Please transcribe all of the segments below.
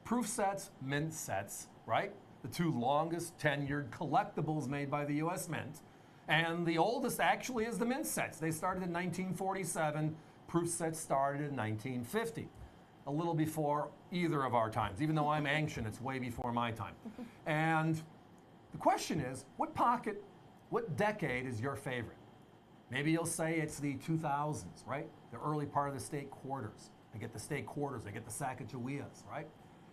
proof sets, mint sets, right? The two longest tenured collectibles made by the U.S. Mint. And the oldest actually is the mint sets. They started in 1947. Proof sets started in 1950. A little before either of our times. Even though I'm ancient, it's way before my time. And the question is, what decade is your favorite? Maybe you'll say it's the 2000s, right? The early part of the state quarters. I get the state quarters, I get the Sacagaweas, right?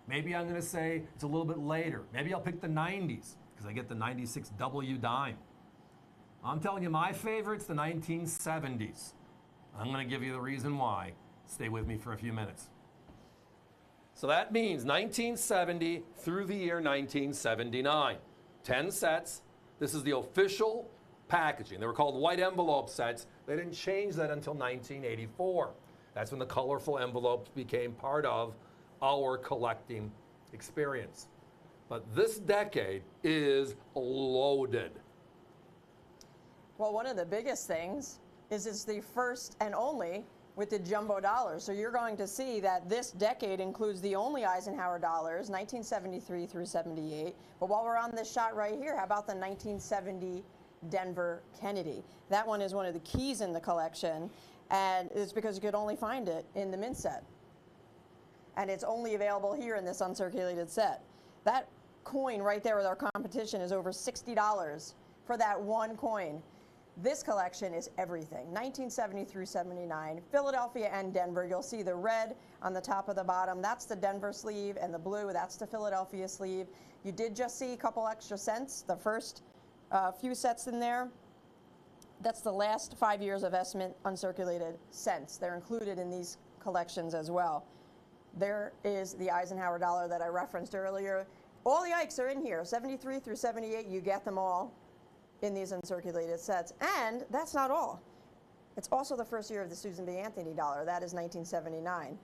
Maybe I'm gonna say it's a little bit later. Maybe I'll pick the 90s, because I get the 96 W dime. I'm telling you, my favorite's the 1970s. I'm gonna give you the reason why. Stay with me for a few minutes. So that means 1970 through the year 1979. 10 sets. This is the official packaging. They were called white envelope sets. They didn't change that until 1984. That's when the colorful envelopes became part of our collecting experience. But this decade is loaded. Well, one of the biggest things is it's the first and only with the jumbo dollars. So you're going to see that this decade includes the only Eisenhower dollars, 1973 through 78. But while we're on this shot right here, how about the 1970 Denver Kennedy? That one is one of the keys in the collection, and it's because you could only find it in the mint set. And it's only available here in this uncirculated set. That coin right there with our competition is over $60 for that one coin. This collection is everything. 1970 through 79, Philadelphia and Denver. You'll see the red on the top of the bottom. That's the Denver sleeve, and the blue, that's the Philadelphia sleeve. You did just see a couple extra cents, the first few sets in there. That's the last 5 years of S-Mint uncirculated cents. They're included in these collections as well. There is the Eisenhower dollar that I referenced earlier. All the Ikes are in here, 73 through 78, you get them all in these uncirculated sets. And that's not all. It's also the first year of the Susan B. Anthony dollar. That is 1979.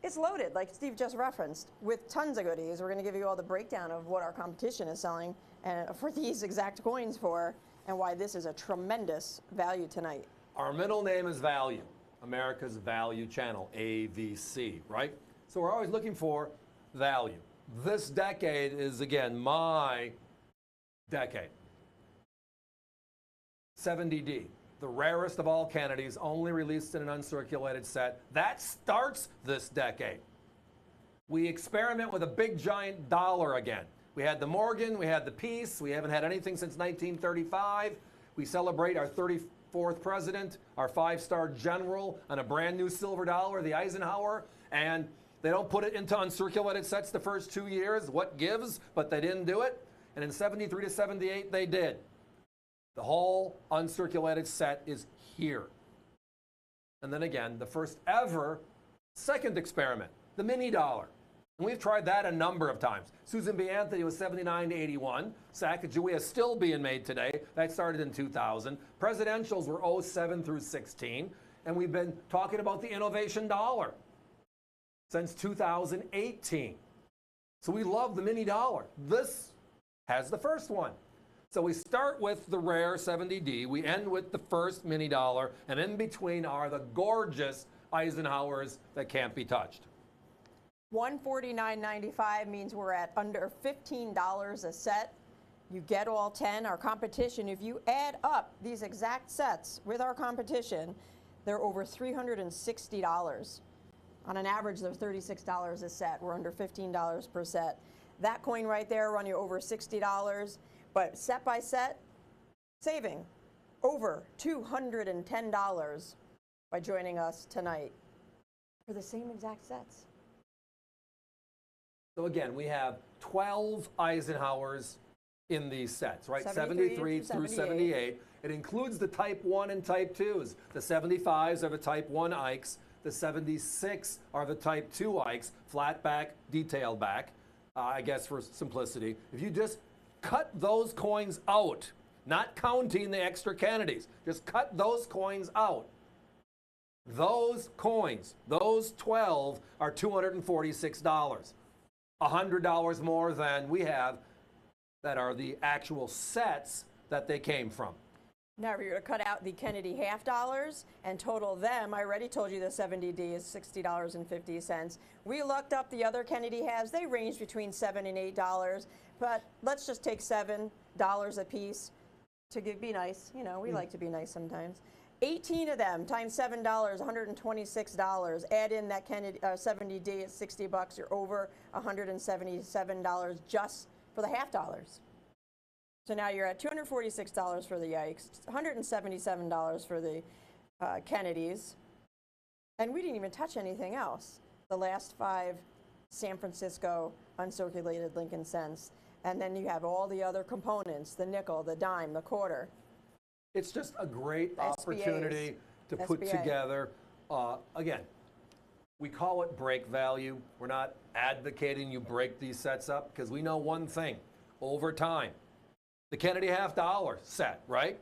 It's loaded, like Steve just referenced, with tons of goodies. We're going to give you all the breakdown of what our competition is selling and for these exact coins for, and why this is a tremendous value tonight. Our middle name is Value, America's Value Channel, AVC, right? So we're always looking for value. This decade is, again, my decade. 70D, the rarest of all Kennedys, only released in an uncirculated set. That starts this decade. We experiment with a big giant dollar again. We had the Morgan, we had the Peace, we haven't had anything since 1935. We celebrate our 34th president, our 5-star general, on a brand new silver dollar, the Eisenhower, and they don't put it into uncirculated sets the first 2 years. What gives? But they didn't do it. And in 73 to 78, they did. The whole uncirculated set is here. And then again, the first ever second experiment, the mini dollar. And we've tried that a number of times. Susan B. Anthony was 79 to 81. Sacagawea is still being made today. That started in 2000. Presidentials were 07 through 16. And we've been talking about the innovation dollar since 2018. So we love the mini dollar. This has the first one. So we start with the rare 70D, we end with the first mini dollar, and in between are the gorgeous Eisenhowers that can't be touched. $149.95 means we're at under $15 a set. You get all 10. Our competition, if you add up these exact sets with our competition, they're over $360. On an average, they're $36 a set. We're under $15 per set. That coin right there run you over $60. But set by set, saving over $210 by joining us tonight for the same exact sets. So again, we have 12 Eisenhowers in these sets, right? 73 through 78. It includes the Type 1 and Type 2s. The 75s are the Type 1 Ikes. The 76 are the Type 2 Ikes, flat back, detailed back, I guess for simplicity. If you just cut those coins out, not counting the extra Kennedys. Just cut those coins out. Those coins, those 12, are $246. $100 more than we have that are the actual sets that they came from. Now we're going to cut out the Kennedy half dollars and total them. I already told you the 70D is $60.50. We looked up the other Kennedy halves. They range between $7 and $8, but let's just take $7 a piece to be nice. You know, we like to be nice sometimes. 18 of them times $7, $126. Add in that Kennedy 70D at $60. You're over $177 just for the half dollars. So now you're at $246 for the Yikes, $177 for the Kennedys. And we didn't even touch anything else. The last 5 San Francisco uncirculated Lincoln cents. And then you have all the other components, the nickel, the dime, the quarter. It's just a great opportunity to put together. Again, we call it break value. We're not advocating you break these sets up because we know one thing. Over time, the Kennedy half dollar set, right?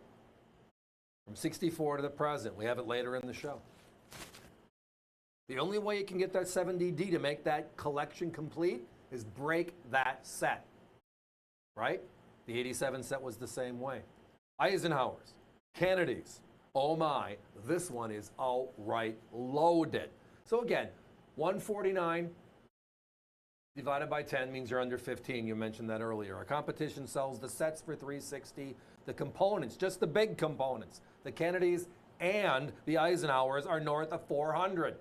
From 64 to the present. We have it later in the show. The only way you can get that 70D to make that collection complete is break that set, right? The 87 set was the same way. Eisenhower's, Kennedy's, oh my, this one is outright loaded. So again, 149 divided by 10 means you're under 15. You mentioned that earlier. Our competition sells the sets for $360. The components, just the big components, the Kennedys and the Eisenhowers are north of $400.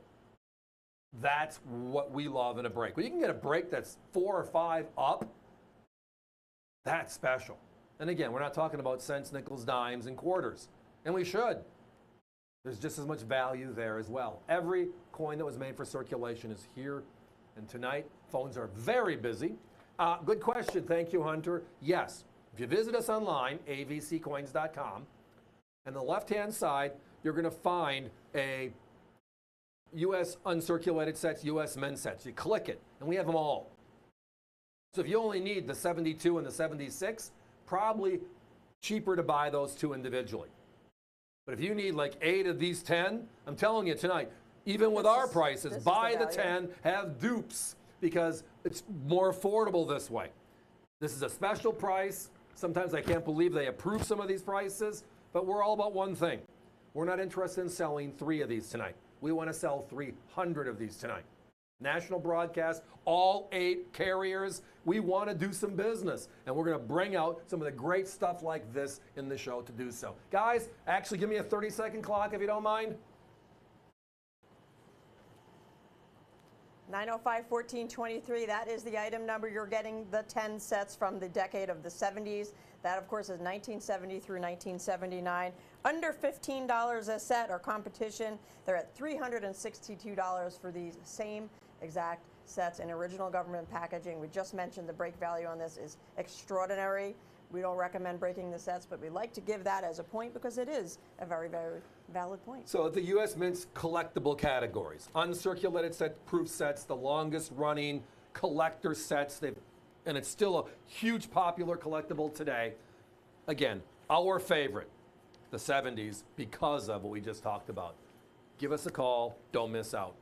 That's what we love in a break. When you can get a break that's 4 or 5 up, that's special. And again, we're not talking about cents, nickels, dimes, and quarters. And we should. There's just as much value there as well. Every coin that was made for circulation is here. And tonight, phones are very busy. Good question. Thank you, Hunter. Yes, if you visit us online, avccoins.com, and the left-hand side, you're going to find a U.S. uncirculated sets, U.S. men's sets. You click it, and we have them all. So if you only need the 72 and the 76, probably cheaper to buy those 2 individually. But if you need like 8 of these 10, I'm telling you tonight, even with our prices, buy the 10, have dupes, because it's more affordable this way. This is a special price. Sometimes I can't believe they approve some of these prices, but we're all about one thing. We're not interested in selling 3 of these tonight. We want to sell 300 of these tonight. National broadcast, all 8 carriers. We want to do some business, and we're going to bring out some of the great stuff like this in the show to do so. Guys, actually give me a 30-second clock if you don't mind. 905-1423, that is the item number. You're getting the 10 sets from the decade of the 70s. That, of course, is 1970 through 1979. Under $15 a set. Our competition, they're at $362 for these same exact sets in original government packaging. We just mentioned the break value on this is extraordinary. We don't recommend breaking the sets, but we like to give that as a point because it is a very, very valid point. So the U.S. Mint's collectible categories, uncirculated set, proof sets, the longest running collector sets, and it's still a huge popular collectible today. Again, our favorite, the 70s, because of what we just talked about. Give us a call, don't miss out.